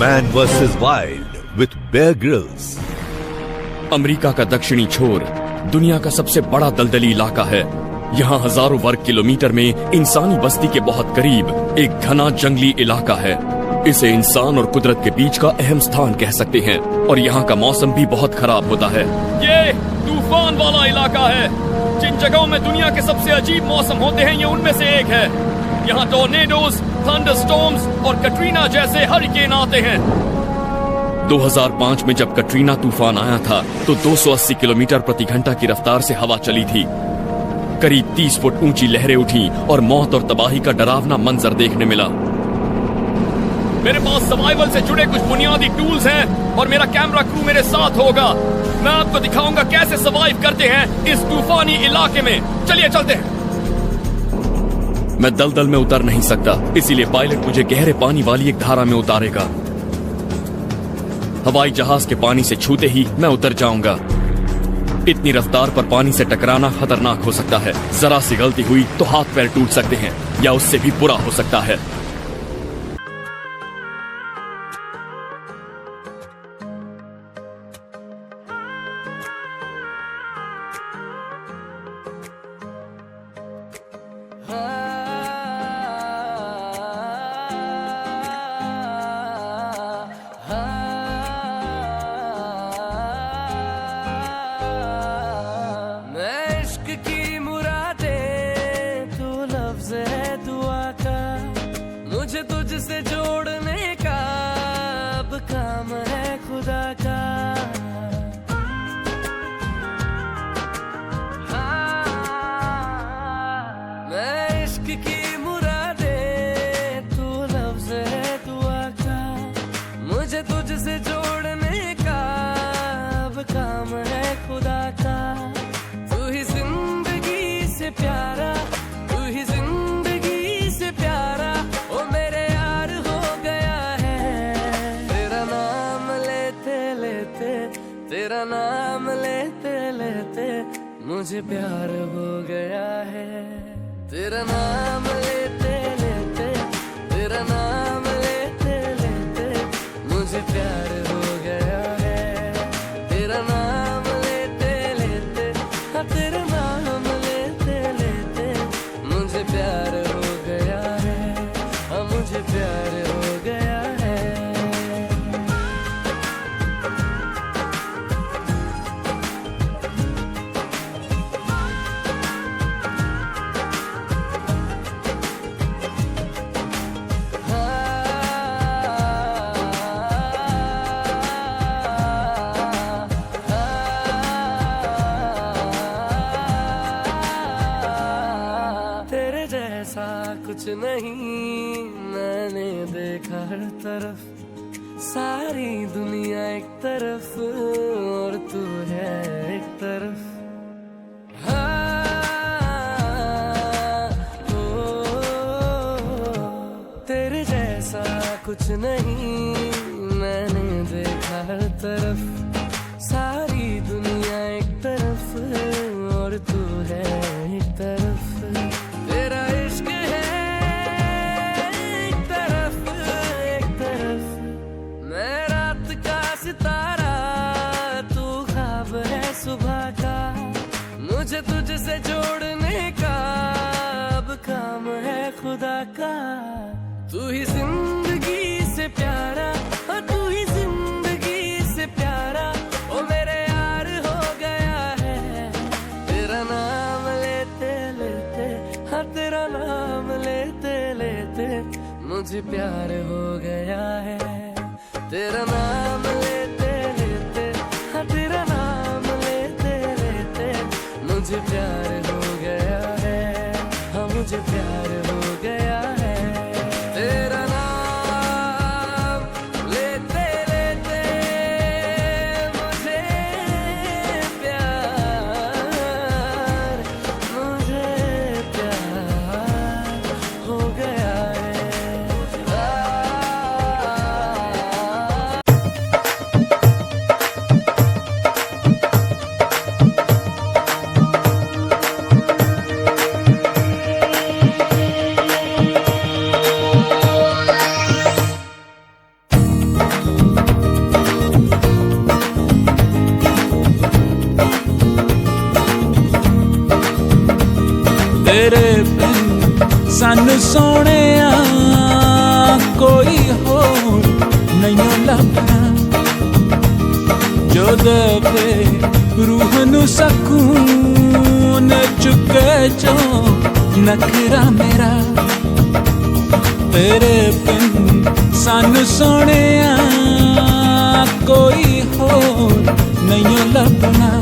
Man versus wild with Bear Grylls. America का दक्षिणी छोर दुनिया का सबसे बड़ा दलदली इलाका है। यहाँ हजारों वर्ग किलोमीटर में इंसानी बस्ती के बहुत करीब एक घना जंगली इलाका है। इसे इंसान और कुदरत के बीच का अहम स्थान कह सकते हैं और यहाँ का मौसम भी बहुत खराब होता है। ये तूफान वाला इलाका है। जिन जगहों में दुनिया के सबसे अजीब मौसम होते हैं, ये उनमें से एक है। यहाँ टोर्नेडोज, थंडरस्टॉर्म्स और कटरीना जैसे हरिकेन आते हैं। 2005 में जब कटरीना तूफान आया था तो 280 किलोमीटर प्रति घंटा की रफ्तार से हवा चली थी। करीब 30 फुट ऊंची लहरें उठी और मौत और तबाही का डरावना मंजर देखने मिला। मेरे पास सर्वाइवल से जुड़े कुछ बुनियादी टूल्स हैं और मेरा कैमरा क्रू मेरे साथ होगा। मैं आपको दिखाऊंगा कैसे सर्वाइव करते हैं इस तूफानी इलाके में। चलिए चलते हैं। मैं दलदल में उतर नहीं सकता, इसीलिए पायलट मुझे गहरे पानी वाली एक धारा में उतारेगा। हवाई जहाज के पानी से छूते ही मैं उतर जाऊंगा। इतनी रफ्तार पर पानी से टकराना खतरनाक हो सकता है। जरा सी गलती हुई तो हाथ पैर टूट सकते हैं या उससे भी बुरा हो सकता है। मुझे तुझसे जोड़ने का अब काम है खुदा का। मैं इश्क की मुरादे, तू लफ्ज़ है दुआ का। मुझे तुझसे जोड़ने का अब काम है खुदा का। तू ही जिंदगी से प्यारा, तू ही जिंदगी से प्यारा, ओ मेरे यार हो गया है। तेरा नाम लेते लेते, तेरा नाम लेते लेते मुझे प्यार हो गया है। तेरा नाम लेते लेते, तेरा नाम लेते लेते मुझे प्यार हो गया है। तेरा नाम लेते लेते, हाँ तेरा नाम लेते लेते मुझे प्यार हो गया है। हाँ मुझे प्यार हो गया है। तेरे जैसा कुछ नहीं मैंने देखा हर तरफ। सारी दुनिया एक तरफ और तू है एक तरफ। तेरे जैसा कुछ नहीं मैंने देखा हर तरफ। सारी दुनिया एक तरफ और तू है एक तरफ। तेरा इश्क है एक तरफ, एक तरफ। मैं रात का सितारा, तू ख्वाब है सुबह का। मुझे तुझसे जोड़ने का अब काम है खुदा का। तू ही जिंदगी से प्यारा, हाँ तू ही जिंदगी से प्यारा, ओ मेरे यार हो गया है। तेरा नाम लेते लेते, हाँ तेरा नाम लेते लेते मुझे प्यार हो गया है। तेरा नाम लेते लेते, हाँ तेरा नाम लेते लेते मुझे प्यार हो गया है। हाँ मुझे प्यार हो गया है। तेरा नाम लेते लेते मुझे प्यार, मुझे प्यार हो गया है। सानू सोने कोई होर नहीं लभना जो देवे रूह नू सकून चुके जो नखरा मेरा तेरे बिन सानू सोने कोई होर नहीं लभना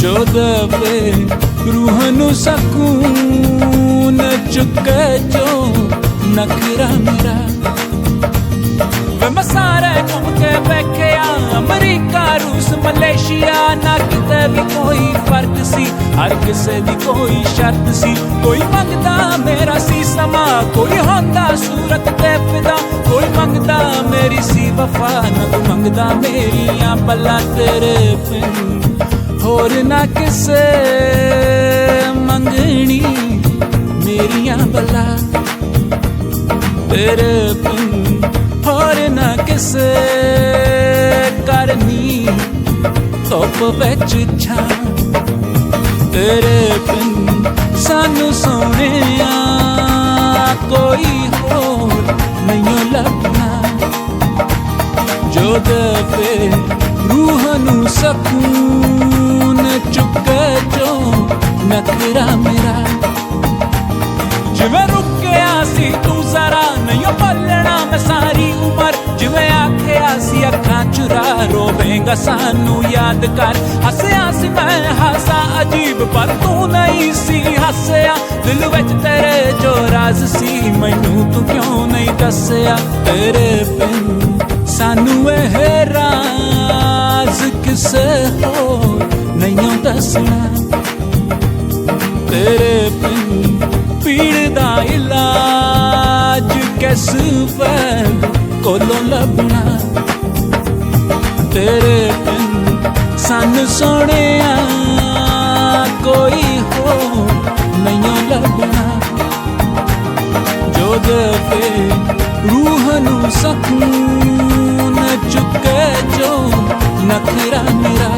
जो देवे रूह नू सकून चुके जो नखरा मेरा वे मैं सारे घूम के बैठिया अमरीका रूस मलेशिया ना किते भी कोई फर्क सी हर किसे दी कोई शर्त सी कोई मंगदा मेरा सी समा कोई होंदा सूरत ते फिदा कोई मंगदा मेरी सी वफा ना तू मंगदा मेरियां पल्ला तेरे बिन होर ना किसे मंगनी मेरियां बला तेरे बिन होर ना किसे करनी धुप विच छां तेरे बिन सानू सोने कोई होर नहीं लभना जो देवे रूह नू सकून चुके जो नखरा मेरा जिवें रुकिया सी तू जरा नहीं बोलना मैं सारी उम्र जिवें आखिया सी अखां चुरा रोवेंगा सानू याद कर हसया सी मैं हासा अजीब पर तू नहीं सी हसया दिल विच तेरे जो राज सी मैनू तू क्यों नहीं दसया तेरे बिन सानू एह राज किसे होर नहीं दसना तेरे बिन पीड़ दा इलाज किस वैद कोलों लभना तेरे बिन सानू सोने कोई होर नहीं लभना जो देवे रूह नू सकून चुके जो नखरा मेरा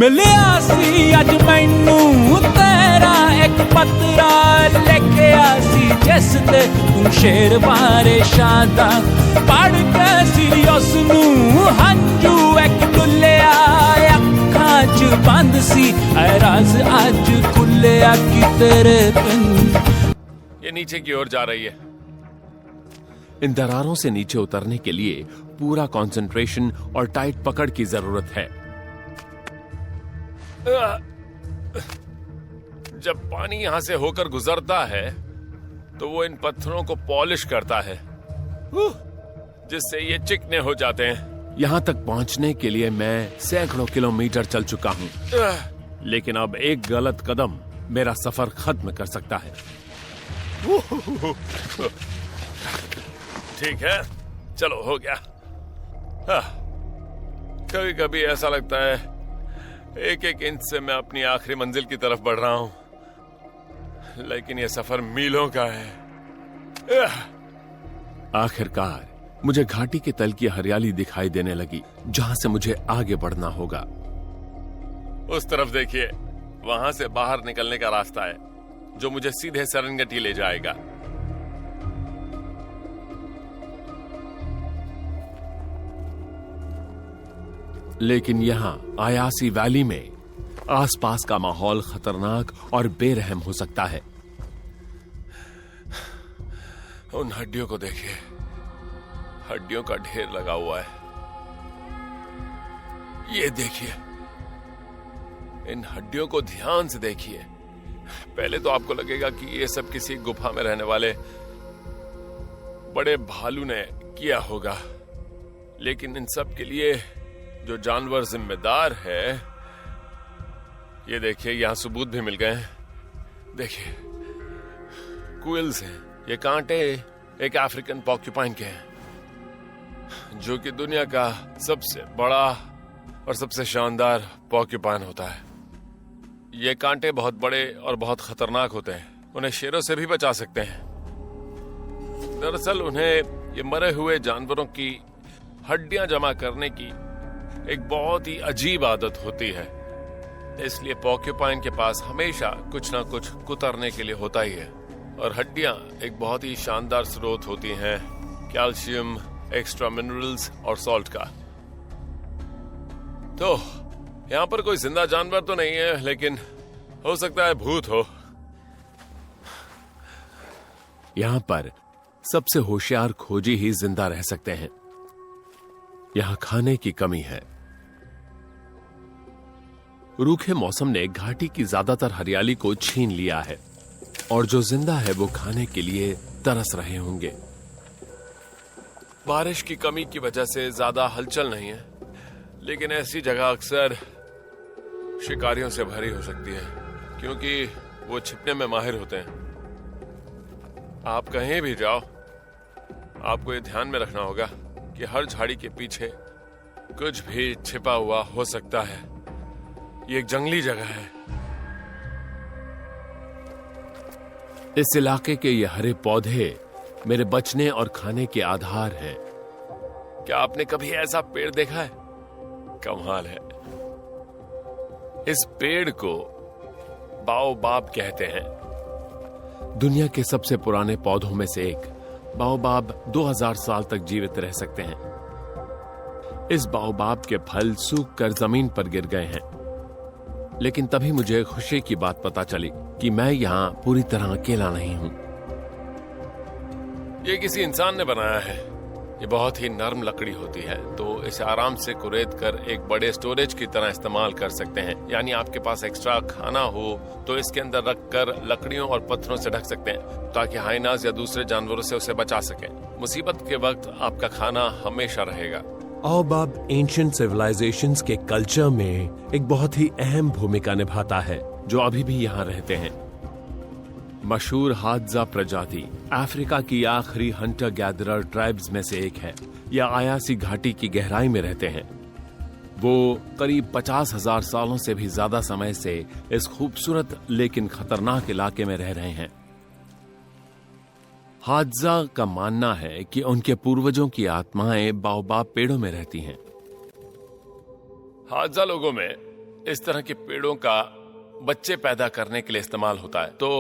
मिलिया सी अज मैनू तेरा एक पत्रा लेके आसी जिस ते तू शेर बारे शादा पढ़ के सी उसनू हंजू एक डुलिया अखां च बंद सी राज अज खुलिया कि तेरे बिन ये नीचे की ओर जा रही है। इन दरारों से नीचे उतरने के लिए पूरा कंसंट्रेशन और टाइट पकड़ की जरूरत है। जब पानी यहां से होकर गुजरता है तो वो इन पत्थरों को पॉलिश करता है जिससे ये चिकने हो जाते हैं। यहां तक पहुंचने के लिए मैं सैकड़ों किलोमीटर चल चुका हूं, लेकिन अब एक गलत कदम मेरा सफर खत्म कर सकता है। ठीक है, चलो हो गया। कभी कभी ऐसा लगता है एक एक इंच से मैं अपनी आखिरी मंजिल की तरफ बढ़ रहा हूं, लेकिन यह सफर मीलों का है। आखिरकार मुझे घाटी के तल की हरियाली दिखाई देने लगी जहां से मुझे आगे बढ़ना होगा। उस तरफ देखिए, वहां से बाहर निकलने का रास्ता है जो मुझे सीधे सेरेंगेटी ले जाएगा। लेकिन यहाँ आयासी वैली में आसपास का माहौल खतरनाक और बेरहम हो सकता है। उन हड्डियों को देखिए, हड्डियों का ढेर लगा हुआ है। ये देखिए, इन हड्डियों को ध्यान से देखिए। पहले तो आपको लगेगा कि ये सब किसी गुफा में रहने वाले बड़े भालू ने किया होगा, लेकिन इन सब के लिए जो जानवर जिम्मेदार है, ये देखिए यहाँ सबूत भी मिल गए हैं। देखिए क्विल्स हैं, ये कांटे एक अफ्रीकन पॉर्क्यूपाइन के हैं, जो कि दुनिया का सबसे बड़ा और सबसे शानदार पॉर्क्यूपाइन होता है। ये कांटे बहुत बड़े और बहुत खतरनाक होते हैं, उन्हें शेरों से भी बचा सकते हैं। दरअसल उन्हें ये मरे हुए जानवरों की हड्डियां जमा करने की एक बहुत ही अजीब आदत होती है, इसलिए पोर्क्यूपाइन के पास हमेशा कुछ ना कुछ कुतरने के लिए होता ही है। और हड्डियां एक बहुत ही शानदार स्रोत होती हैं कैल्शियम, एक्स्ट्रा मिनरल्स और सॉल्ट का। तो यहाँ पर कोई जिंदा जानवर तो नहीं है, लेकिन हो सकता है भूत हो। यहाँ पर सबसे होशियार खोजी ही जिंदा रह सकते हैं। यहाँ खाने की कमी है। रूखे मौसम ने घाटी की ज्यादातर हरियाली को छीन लिया है और जो जिंदा है वो खाने के लिए तरस रहे होंगे। बारिश की कमी की वजह से ज्यादा हलचल नहीं है, लेकिन ऐसी जगह अक्सर शिकारियों से भरी हो सकती है क्योंकि वो छिपने में माहिर होते हैं। आप कहीं भी जाओ, आपको ये ध्यान में रखना होगा कि हर झाड़ी के पीछे कुछ भी छिपा हुआ हो सकता है। ये एक जंगली जगह है। इस इलाके के ये हरे पौधे मेरे बचने और खाने के आधार हैं। क्या आपने कभी ऐसा पेड़ देखा है? कमाल है। इस पेड़ को बाओबाब कहते हैं। दुनिया के सबसे पुराने पौधों में से एक बाओबाब 2000 साल तक जीवित रह सकते हैं। इस बाओबाब के फल सूख कर जमीन पर गिर गए हैं, लेकिन तभी मुझे खुशी की बात पता चली कि मैं यहां पूरी तरह अकेला नहीं हूं। ये किसी इंसान ने बनाया है। ये बहुत ही नरम लकड़ी होती है, तो इसे आराम से कुरेद कर एक बड़े स्टोरेज की तरह इस्तेमाल कर सकते हैं। यानी आपके पास एक्स्ट्रा खाना हो तो इसके अंदर रखकर लकड़ियों और पत्थरों से ढक सकते हैं ताकि हाइनास या दूसरे जानवरों से उसे बचा सके। मुसीबत के वक्त आपका खाना हमेशा रहेगा। बाओबाब एंशिएंट सिविलाइजेशंस के कल्चर में एक बहुत ही अहम भूमिका निभाता है, जो अभी भी यहाँ रहते हैं। मशहूर हादजा प्रजाति अफ्रीका की आखिरी हंटर गैदरर ट्राइब्स में से एक है। यह आयासी घाटी की गहराई में रहते हैं। वो करीब 50,000 सालों से भी ज्यादा समय से इस खूबसूरत लेकिन खतरनाक इलाके में रह रहे हैं। हादजा का मानना है कि उनके पूर्वजों की आत्माएं बाओबाब पेड़ों में रहती हैं। हादजा लोगों में इस तरह के पेड़ों का बच्चे पैदा करने के लिए इस्तेमाल होता है। तो